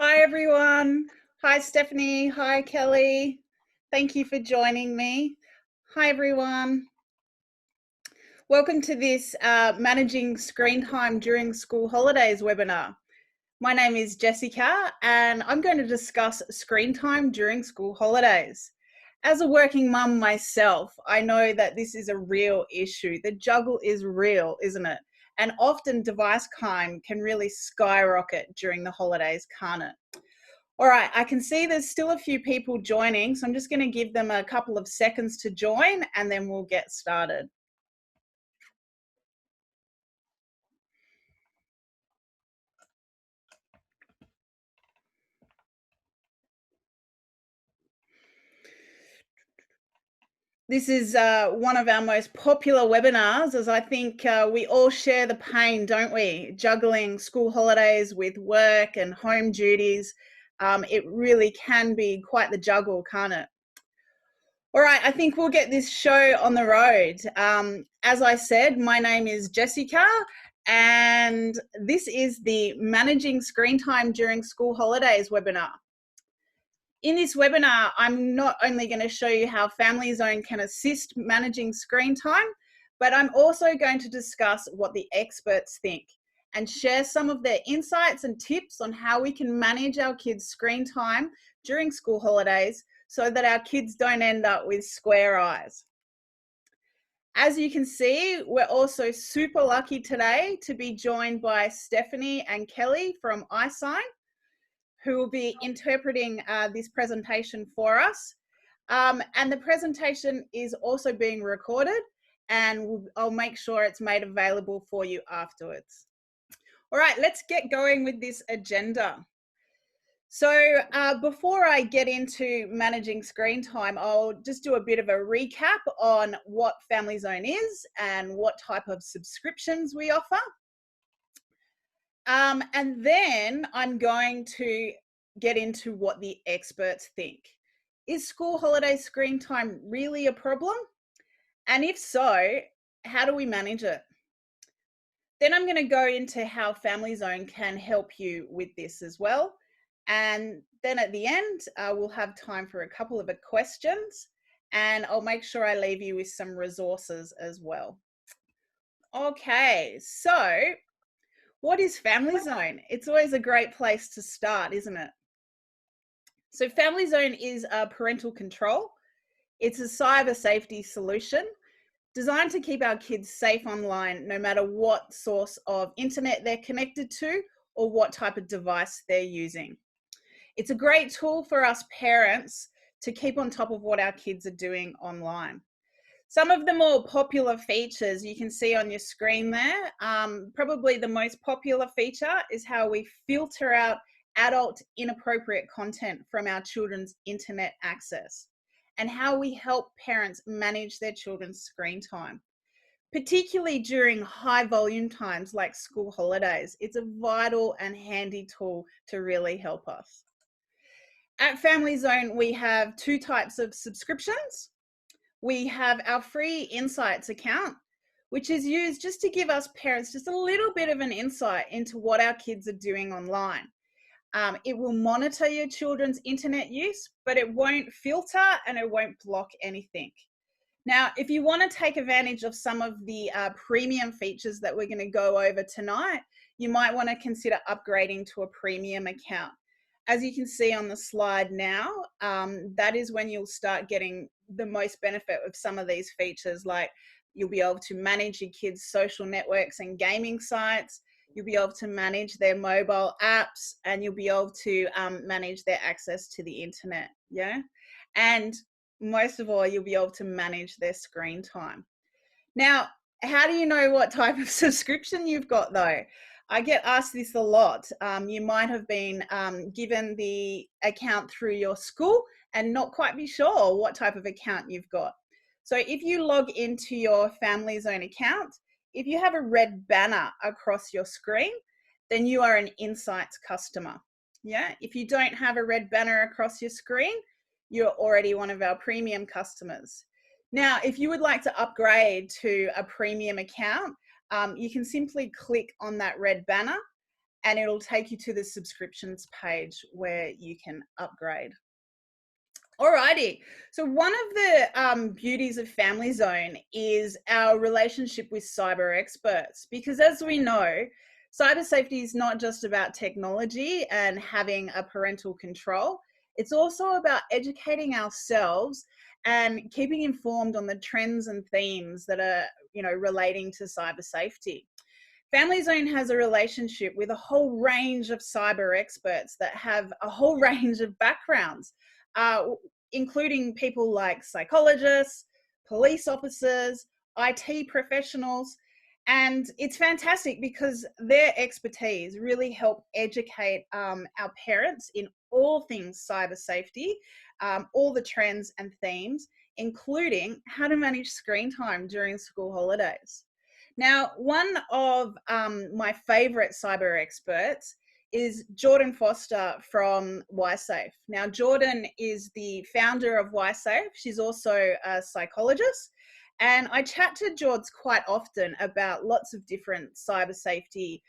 Hi, everyone. Hi, Stephanie. Hi, Kelly. Thank you for joining me. Hi, everyone. Welcome to this Managing Screen Time During School Holidays webinar. My name is Jessica, and I'm going to discuss screen time during school holidays. As a working mum myself, I know that this is a real issue. The juggle is real, isn't it? And often device time can really skyrocket during the holidays, can't it? All right, I can see there's still a few people joining, so I'm just going to give them a couple of seconds to join and then we'll get started. This is one of our most popular webinars, as I think we all share the pain, don't we? Juggling school holidays with work and home duties. It really can be quite the juggle, can't it? All right, I think we'll get this show on the road. As I said, my name is Jessica, and this is the Managing Screen Time During School Holidays webinar. In this webinar, I'm not only going to show you how Family Zone can assist managing screen time, but I'm also going to discuss what the experts think and share some of their insights and tips on how we can manage our kids' screen time during school holidays so that our kids don't end up with square eyes. As you can see, we're also super lucky today to be joined by Stephanie and Kelly from iSign, who will be interpreting this presentation for us. And the presentation is also being recorded, and I'll make sure it's made available for you afterwards. All right, let's get going with this agenda. So before I get into managing screen time, I'll just do a bit of a recap on what Family Zone is and what type of subscriptions we offer. And then I'm going to get into what the experts think. Is school holiday screen time really a problem? And if so, how do we manage it? Then I'm going to go into how Family Zone can help you with this as well. And then at the end, we'll have time for a couple of questions, and I'll make sure I leave you with some resources as well. Okay, so what is Family Zone? It's always a great place to start, isn't it? So Family Zone is a parental control. It's a cyber safety solution designed to keep our kids safe online, no matter what source of internet they're connected to or what type of device they're using. It's a great tool for us parents to keep on top of what our kids are doing online. Some of the more popular features you can see on your screen there. Probably the most popular feature is how we filter out adult inappropriate content from our children's internet access, and how we help parents manage their children's screen time. Particularly during high volume times like school holidays, it's a vital and handy tool to really help us. At Family Zone, we have two types of subscriptions. We have our free Insights account, which is used just to give us parents just a little bit of an insight into what our kids are doing online. It will monitor your children's internet use, but it won't filter and it won't block anything. Now, if you want to take advantage of some of the premium features that we're going to go over tonight, you might want to consider upgrading to a premium account. As you can see on the slide now, that is when you'll start getting the most benefit of some of these features, like you'll be able to manage your kids' social networks and gaming sites, you'll be able to manage their mobile apps, and you'll be able to manage their access to the internet, yeah? And most of all, you'll be able to manage their screen time. Now, how do you know what type of subscription you've got though? I get asked this a lot. You might have been given the account through your school and not quite be sure what type of account you've got. So if you log into your Family Zone account, if you have a red banner across your screen, then you are an Insights customer. Yeah, if you don't have a red banner across your screen, you're already one of our premium customers. Now, if you would like to upgrade to a premium account, you can simply click on that red banner and it'll take you to the subscriptions page where you can upgrade. Alrighty, so one of the beauties of Family Zone is our relationship with cyber experts, because as we know, cyber safety is not just about technology and having a parental control. It's also about educating ourselves and keeping informed on the trends and themes that are, relating to cyber safety. Family Zone has a relationship with a whole range of cyber experts that have a whole range of backgrounds, including people like psychologists, police officers, IT professionals. And it's fantastic because their expertise really help educate our parents in all things cyber safety, all the trends and themes, including how to manage screen time during school holidays. Now, one of my favorite cyber experts is Jordan Foster from YSafe. Now, Jordan is the founder of YSafe. She's also a psychologist. And I chat to Jords quite often about lots of different cyber safety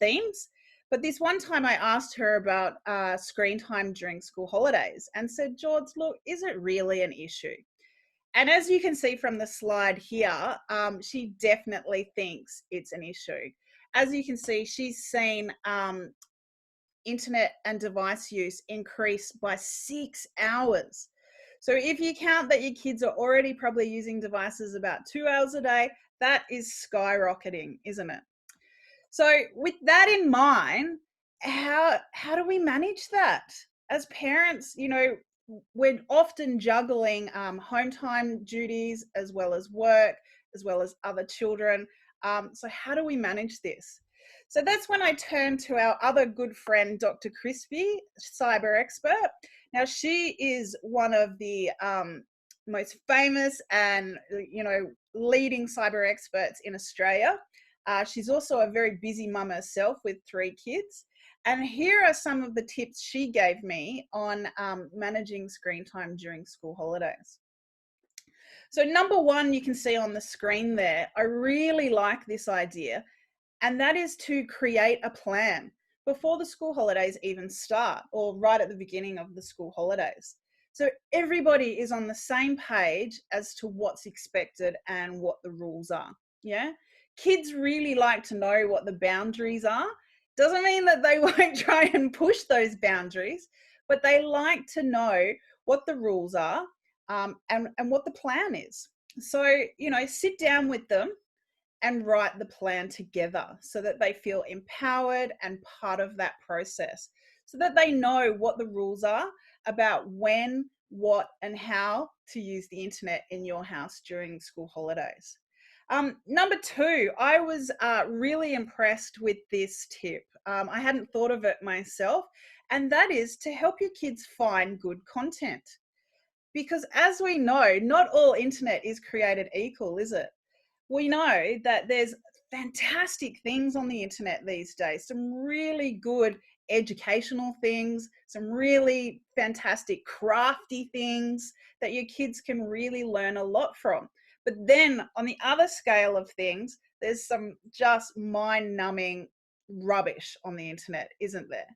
themes. But this one time I asked her about screen time during school holidays and said, Jords, look, is it really an issue? And as you can see from the slide here, she definitely thinks it's an issue. As you can see, she's seen internet and device use increase by 6 hours. So if you count that your kids are already probably using devices about 2 hours a day, that is skyrocketing, isn't it? So with that in mind, how do we manage that? As parents, we're often juggling home time duties as well as work, as well as other children. So how do we manage this? So that's when I turn to our other good friend, Dr. Crispy, cyber expert. Now, she is one of the most famous and, leading cyber experts in Australia. She's also a very busy mum herself with 3 kids. And here are some of the tips she gave me on managing screen time during school holidays. So number 1, you can see on the screen there, I really like this idea, and that is to create a plan before the school holidays even start, or right at the beginning of the school holidays. So everybody is on the same page as to what's expected and what the rules are. Yeah. Kids really like to know what the boundaries are. Doesn't mean that they won't try and push those boundaries, but they like to know what the rules are and what the plan is. So, sit down with them and write the plan together so that they feel empowered and part of that process, so that they know what the rules are about when, what, and how to use the internet in your house during school holidays. Number 2, I was really impressed with this tip. I hadn't thought of it myself, and that is to help your kids find good content. Because as we know, not all internet is created equal, is it? We know that there's fantastic things on the internet these days, some really good educational things, some really fantastic crafty things that your kids can really learn a lot from. But then on the other scale of things, there's some just mind-numbing rubbish on the internet, isn't there?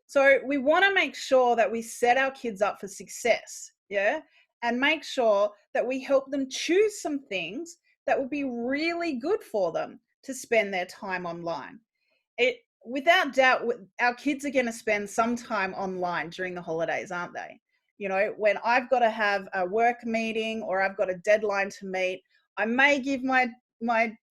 So we want to make sure that we set our kids up for success, yeah? And make sure that we help them choose some things that will be really good for them to spend their time online. Without doubt, our kids are going to spend some time online during the holidays, aren't they? When I've got to have a work meeting or I've got a deadline to meet, I may give my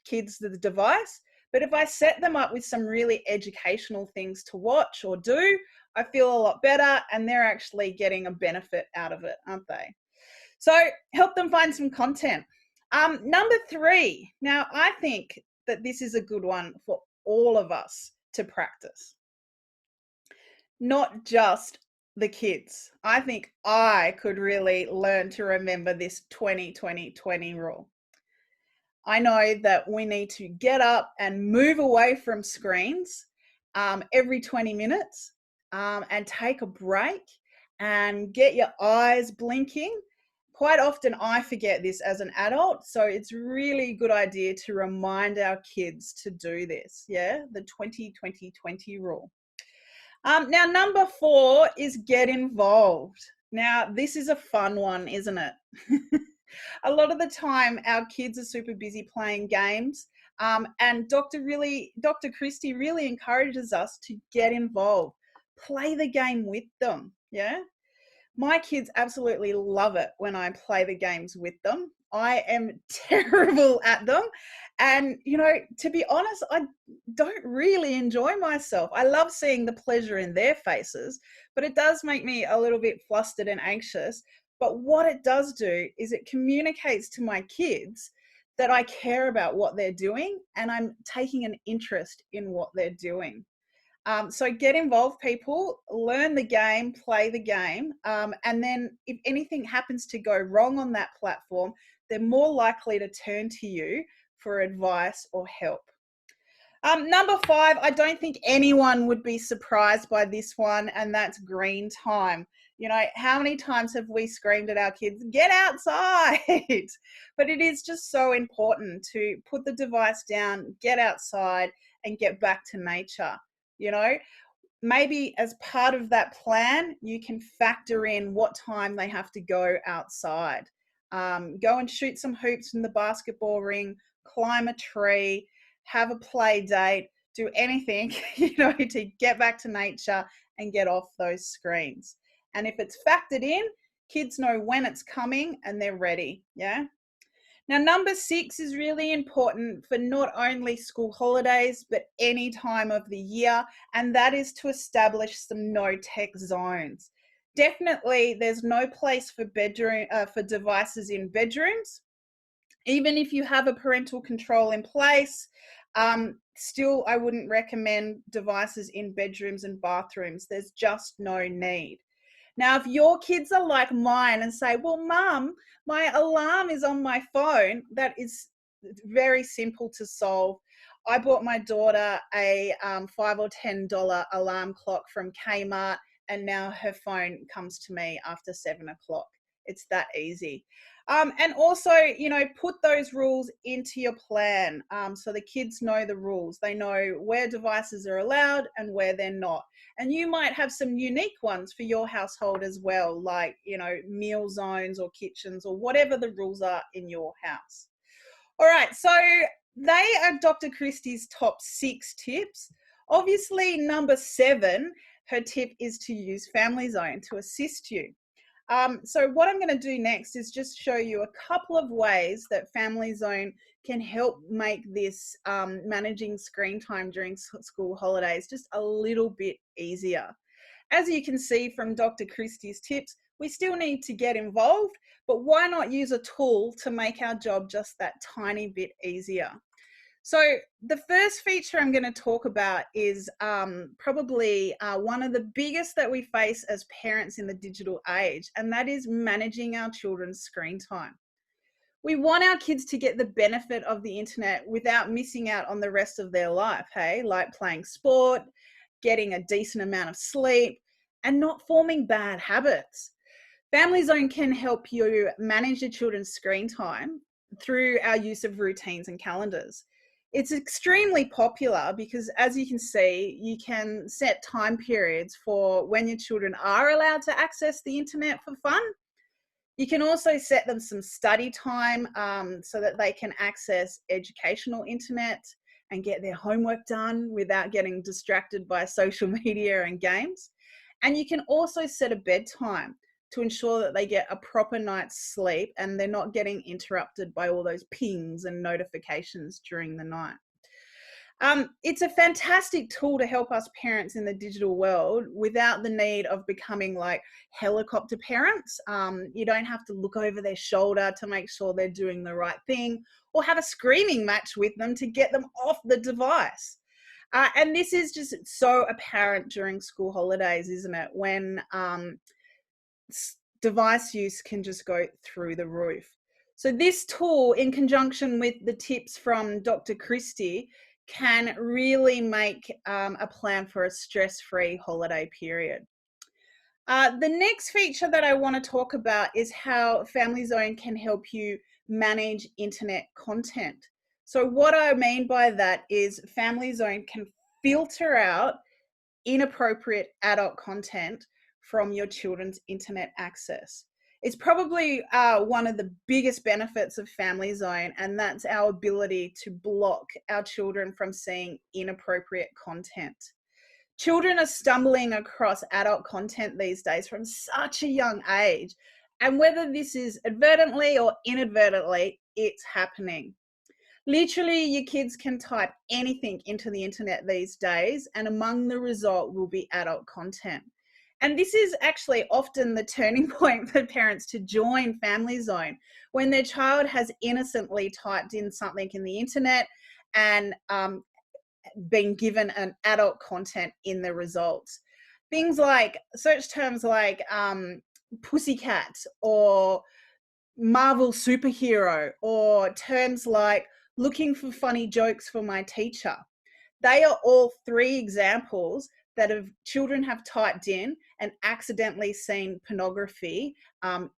kids the device, but if I set them up with some really educational things to watch or do, I feel a lot better, and they're actually getting a benefit out of it, aren't they? So help them find some content. Number 3, now I think that this is a good one for all of us to practice. Not just the kids. I think I could really learn to remember this 20-20-20 rule. I know that we need to get up and move away from screens every 20 minutes and take a break and get your eyes blinking, quite often I forget this as an adult, so it's really a good idea to remind our kids to do this. Yeah, the 20-20-20 rule. Now, number 4 is get involved. Now, this is a fun one, isn't it? A lot of the time, our kids are super busy playing games, and Dr. Christie really encourages us to get involved, play the game with them. Yeah, my kids absolutely love it when I play the games with them. I am terrible at them. And, to be honest, I don't really enjoy myself. I love seeing the pleasure in their faces, but it does make me a little bit flustered and anxious. But what it does do is it communicates to my kids that I care about what they're doing and I'm taking an interest in what they're doing. So get involved, people, learn the game, play the game, and then if anything happens to go wrong on that platform, they're more likely to turn to you for advice or help. Number 5, I don't think anyone would be surprised by this one, and that's green time. How many times have we screamed at our kids, get outside? But it is just so important to put the device down, get outside, and get back to nature. Maybe as part of that plan, you can factor in what time they have to go outside. Go and shoot some hoops in the basketball ring, climb a tree, have a play date, do anything, to get back to nature and get off those screens. And if it's factored in, kids know when it's coming and they're ready. Yeah. Now, number 6 is really important for not only school holidays, but any time of the year, and that is to establish some no-tech zones. Definitely, there's no place for devices in bedrooms. Even if you have a parental control in place, still, I wouldn't recommend devices in bedrooms and bathrooms. There's just no need. Now, if your kids are like mine and say, well, Mum, my alarm is on my phone, that is very simple to solve. I bought my daughter a $5 or $10 alarm clock from Kmart, and now her phone comes to me after 7 o'clock. It's that easy. And also, put those rules into your plan so the kids know the rules. They know where devices are allowed and where they're not. And you might have some unique ones for your household as well, like, meal zones or kitchens or whatever the rules are in your house. All right, so they are Dr. Christie's top 6 tips. Obviously, number 7, her tip is to use Family Zone to assist you. So what I'm going to do next is just show you a couple of ways that Family Zone can help make this managing screen time during school holidays just a little bit easier. As you can see from Dr. Christie's tips, we still need to get involved, but why not use a tool to make our job just that tiny bit easier? So the first feature I'm going to talk about is probably one of the biggest that we face as parents in the digital age, and that is managing our children's screen time. We want our kids to get the benefit of the internet without missing out on the rest of their life, hey, like playing sport, getting a decent amount of sleep, and not forming bad habits. Family Zone can help you manage your children's screen time through our use of routines and calendars. It's extremely popular because, as you can see, you can set time periods for when your children are allowed to access the internet for fun. You can also set them some study time so that they can access educational internet and get their homework done without getting distracted by social media and games. And you can also set a bedtime to ensure that they get a proper night's sleep and they're not getting interrupted by all those pings and notifications during the night. It's a fantastic tool to help us parents in the digital world without the need of becoming like helicopter parents. You don't have to look over their shoulder to make sure they're doing the right thing or have a screaming match with them to get them off the device. And this is just so apparent during school holidays, isn't it? When device use can just go through the roof. So this tool, in conjunction with the tips from Dr. Christie, can really make a plan for a stress-free holiday period. The next feature that I want to talk about is how Family Zone can help you manage internet content. So, what I mean by that is Family Zone can filter out inappropriate adult content from your children's internet access. It's probably one of the biggest benefits of Family Zone, and that's our ability to block our children from seeing inappropriate content. Children are stumbling across adult content these days from such a young age. And whether this is advertently or inadvertently, it's happening. Literally, your kids can type anything into the internet these days, and among the result will be adult content. And this is actually often the turning point for parents to join Family Zone when their child has innocently typed in something in the internet and been given an adult content in the results. Things like search terms like pussycat or Marvel superhero, or terms like looking for funny jokes for my teacher. They are all three examples that children have typed in and accidentally seen pornography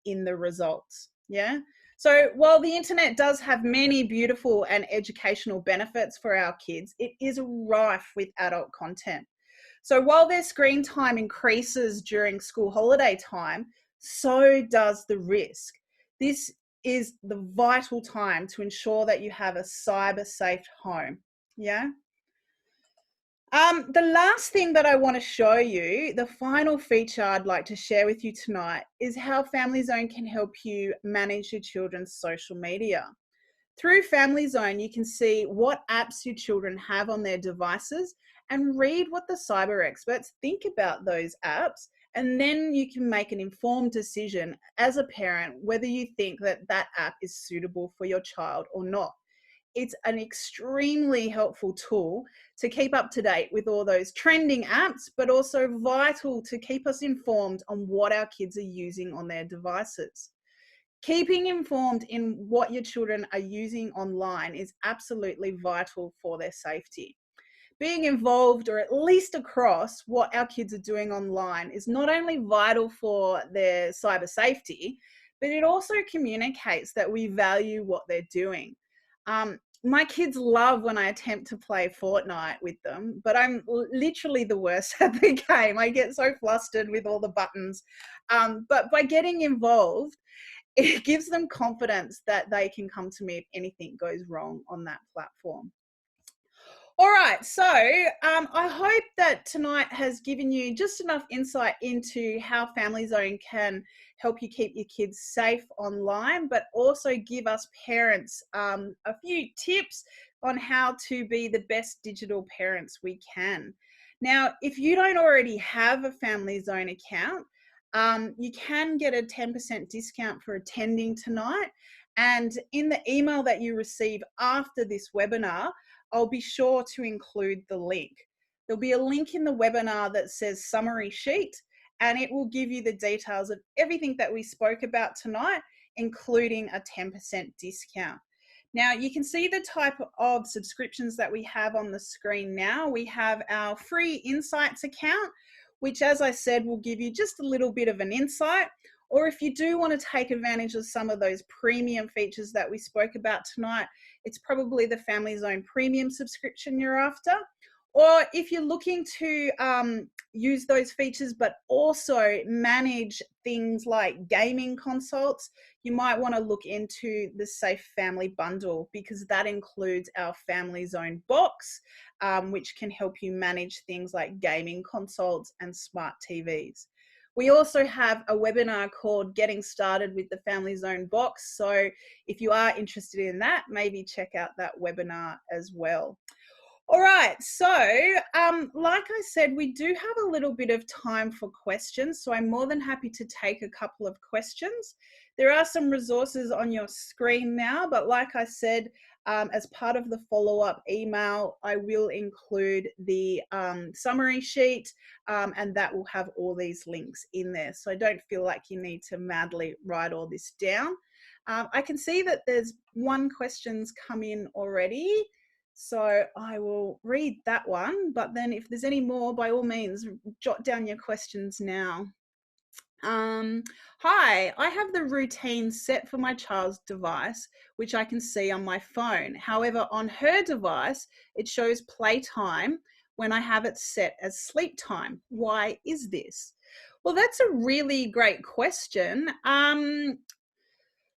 in the results. Yeah. So while the internet does have many beautiful and educational benefits for our kids, it is rife with adult content. So while their screen time increases during school holiday time, so does the risk. This is the vital time to ensure that you have a cyber safe home. Yeah. The last thing that I want to show you, the final feature I'd like to share with you tonight, is how Family Zone can help you manage your children's social media. Through Family Zone, you can see what apps your children have on their devices and read what the cyber experts think about those apps. And then you can make an informed decision as a parent whether you think that that app is suitable for your child or not. It's an extremely helpful tool to keep up to date with all those trending apps, but also vital to keep us informed on what our kids are using on their devices. Keeping informed in what your children are using online is absolutely vital for their safety. Being involved, or at least across what our kids are doing online, is not only vital for their cyber safety, but it also communicates that we value what they're doing. My kids love when I attempt to play Fortnite with them, but I'm literally the worst at the game. I get so flustered with all the buttons. But by getting involved, it gives them confidence that they can come to me if anything goes wrong on that platform. All right, so I hope that tonight has given you just enough insight into how Family Zone can help you keep your kids safe online, but also give us parents a few tips on how to be the best digital parents we can. Now, if you don't already have a Family Zone account, you can get a 10% discount for attending tonight. And in the email that you receive after this webinar, I'll be sure to include the link. There'll be a link in the webinar that says summary sheet, and it will give you the details of everything that we spoke about tonight, including a 10% discount. Now, you can see the type of subscriptions that we have on the screen now. We have our free Insights account, which, as I said, will give you just a little bit of an insight. Or if you do want to take advantage of some of those premium features that we spoke about tonight, it's probably the Family Zone premium subscription you're after. Or if you're looking to use those features but also manage things like gaming consoles, you might want to look into the Safe Family Bundle, because that includes our Family Zone box, which can help you manage things like gaming consoles and smart TVs. We also have a webinar called Getting Started with the Family Zone box. So if you are interested in that, maybe check out that webinar as well. All right, so like I said, we do have a little bit of time for questions, so I'm more than happy to take a couple of questions. There are some resources on your screen now, but like I said, as part of the follow-up email, I will include the summary sheet, and that will have all these links in there. So don't feel like you need to madly write all this down. I can see that there's one question's come in already. So I will read that one, but then if there's any more, by all means, jot down your questions now. Hi, I have the routine set for my child's device, which I can see on my phone. However, on her device, it shows playtime when I have it set as sleep time. Why is this? Well, that's a really great question.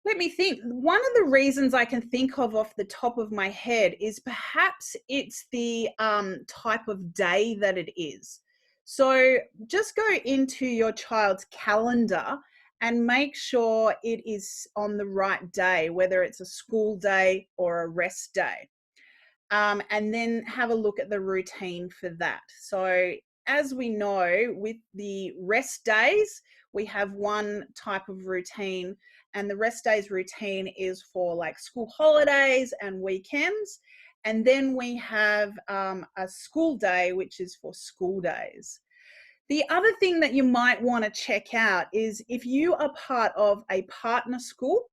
Let me think. One of the reasons I can think of off the top of my head is perhaps it's the type of day that it is. So just go into your child's calendar and make sure it is on the right day, whether it's a school day or a rest day. And then have a look at the routine for that. So as we know, with the rest days, we have one type of routine, and the rest days routine is for like school holidays and weekends. And then we have a school day, which is for school days. The other thing that you might want to check out is if you are part of a partner school,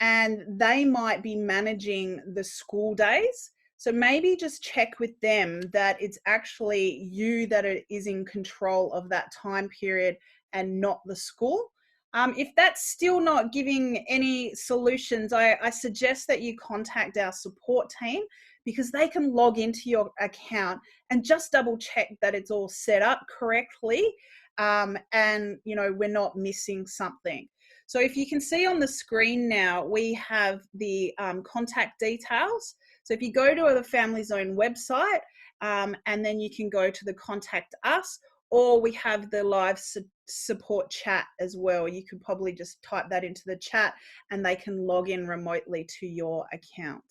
and they might be managing the school days. So maybe just check with them that it's actually you that is in control of that time period and not the school. If that's still not giving any solutions, I suggest that you contact our support team, because they can log into your account and just double check that it's all set up correctly, and we're not missing something. So if you can see on the screen now, we have the contact details. So if you go to the Family Zone website, and then you can go to the contact us, or we have the live support chat as well. You could probably just type that into the chat and they can log in remotely to your account.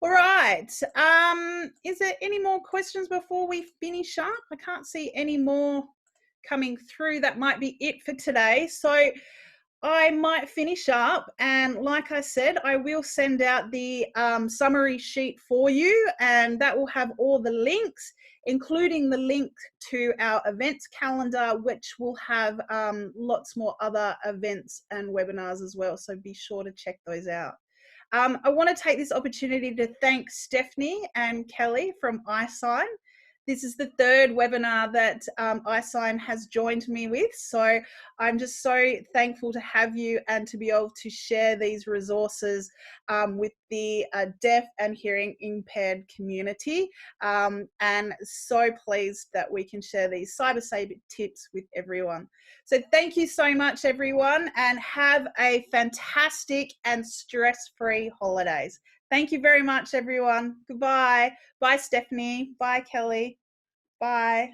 All right. Is there any more questions before we finish up? I can't see any more coming through. That might be it for today. So I might finish up, and like I said, I will send out the summary sheet for you, and that will have all the links, including the link to our events calendar, which will have lots more other events and webinars as well, so be sure to check those out. I want to take this opportunity to thank Stephanie and Kelly from iSign. This is the third webinar that iSign has joined me with. So I'm just so thankful to have you and to be able to share these resources with the deaf and hearing impaired community. And so pleased that we can share these cyber safe tips with everyone. So thank you so much, everyone, and have a fantastic and stress-free holidays. Thank you very much, everyone. Goodbye. Bye, Stephanie. Bye, Kelly. Bye.